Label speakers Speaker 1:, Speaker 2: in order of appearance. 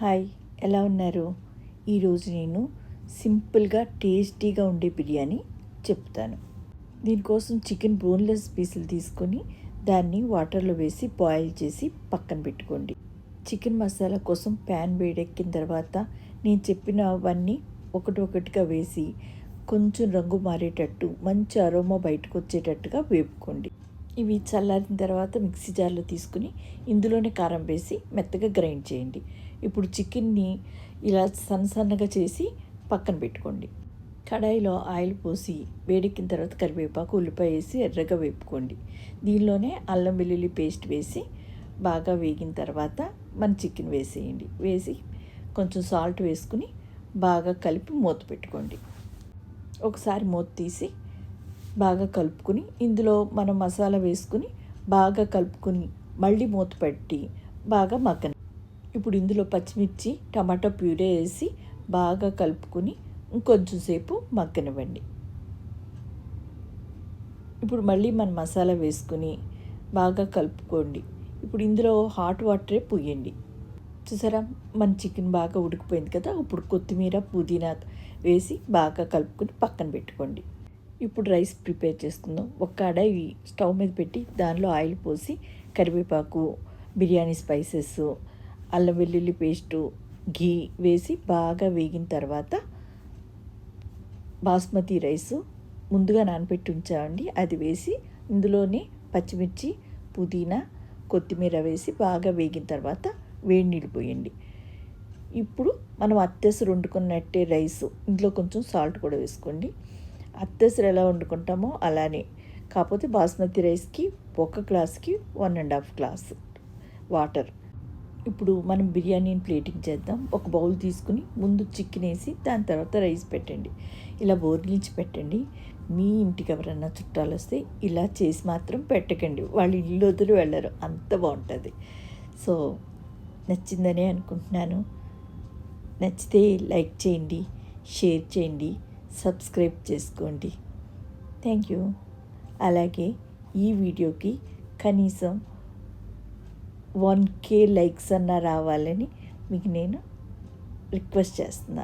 Speaker 1: Hi, ఎలా ఉన్నారు? ఈరోజు నేను సింపుల్గా టేస్టీగా ఉండే బిర్యానీ చెప్తాను. దీనికోసం చికెన్ బోన్లెస్ పీసులు తీసుకొని దాన్ని వాటర్లో వేసి బాయిల్ చేసి పక్కన పెట్టుకోండి. చికెన్ మసాలా కోసం ప్యాన్ వేడెక్కిన తర్వాత నేను చెప్పినవన్నీ ఒకటిగా వేసి కొంచెం రంగు మారేటట్టు మంచి అరోమా బయటకు వచ్చేటట్టుగా వేపుకోండి. ఇవి చల్లారిన తర్వాత మిక్సీ జార్లో తీసుకుని ఇందులోనే కారం వేసి మెత్తగా గ్రైండ్ చేయండి. ఇప్పుడు చికెన్ని ఇలా సన్నగా చేసి పక్కన పెట్టుకోండి. కడాయిలో ఆయిల్ పోసి వేడెక్కిన తర్వాత కరివేపాకు ఉల్లిపాయ వేసి ఎర్రగా వేపుకోండి. దీనిలోనే అల్లం వెల్లుల్లి పేస్ట్ వేసి బాగా వేగిన తర్వాత మన చికెన్ వేసేయండి. వేసి కొంచెం సాల్ట్ వేసుకుని బాగా కలిపి మూత పెట్టుకోండి. ఒకసారి మూత తీసి బాగా కలుపుకుని ఇందులో మనం మసాలా వేసుకుని బాగా కలుపుకుని మళ్ళీ మూత పెట్టి బాగా మగ్గని. ఇప్పుడు ఇందులో పచ్చిమిర్చి టమాటా ప్యూరే వేసి బాగా కలుపుకుని ఇంకొంచెం సేపు మగ్గనివ్వండి. ఇప్పుడు మళ్ళీ మన మసాలా వేసుకుని బాగా కలుపుకోండి. ఇప్పుడు ఇందులో హాట్ వాటరే పోయండి. చూసారా, మన చికెన్ బాగా ఉడికిపోయింది కదా. ఇప్పుడు కొత్తిమీర పుదీనా వేసి బాగా కలుపుకొని పక్కన పెట్టుకోండి. ఇప్పుడు రైస్ ప్రిపేర్ చేసుకుందాం. ఒక కడాయి స్టవ్ మీద పెట్టి దానిలో ఆయిల్ పోసి కరివేపాకు, బిర్యానీ స్పైసెస్, అల్లం వెల్లుల్లి పేస్టు, ఘీ వేసి బాగా వేగిన తర్వాత బాస్మతి రైసు ముందుగా నానబెట్టి ఉంచామండి, అది వేసి ఇందులోనే పచ్చిమిర్చి, పుదీనా, కొత్తిమీర వేసి బాగా వేగిన తర్వాత వేడి నీళ్ళు పోయండి. ఇప్పుడు మనం అత్తెసరు వండుకున్నట్టే రైసు ఇందులో కొంచెం సాల్ట్ కూడా వేసుకోండి. అత్తెసరు ఎలా వండుకుంటామో అలానే, కాకపోతే బాస్మతి రైస్కి 1 గ్లాస్కి 1.5 గ్లాస్ వాటర్. ఇప్పుడు మనం బిర్యానీని ప్లేటింగ్ చేద్దాం. ఒక బౌల్ తీసుకుని ముందు చికెన్ వేసి దాని తర్వాత రైస్ పెట్టండి. ఇలా బోర్లించి పెట్టండి. మీ ఇంటికి ఎవరన్నా చుట్టాలు వస్తే ఇలా చేసి మాత్రం పెట్టకండి, వాళ్ళు ఇల్లు వదిలి వెళ్ళరు, అంత బాగుంటుంది. సో నచ్చిందనే అనుకుంటున్నాను. నచ్చితే లైక్ చేయండి, షేర్ చేయండి, సబ్స్క్రైబ్ చేసుకోండి. Thank you. అలాగే ఈ వీడియోకి కనీసం 1K లైక్స్ అన్నా రావాలని మీకు నేను రిక్వెస్ట్ చేస్తున్నా.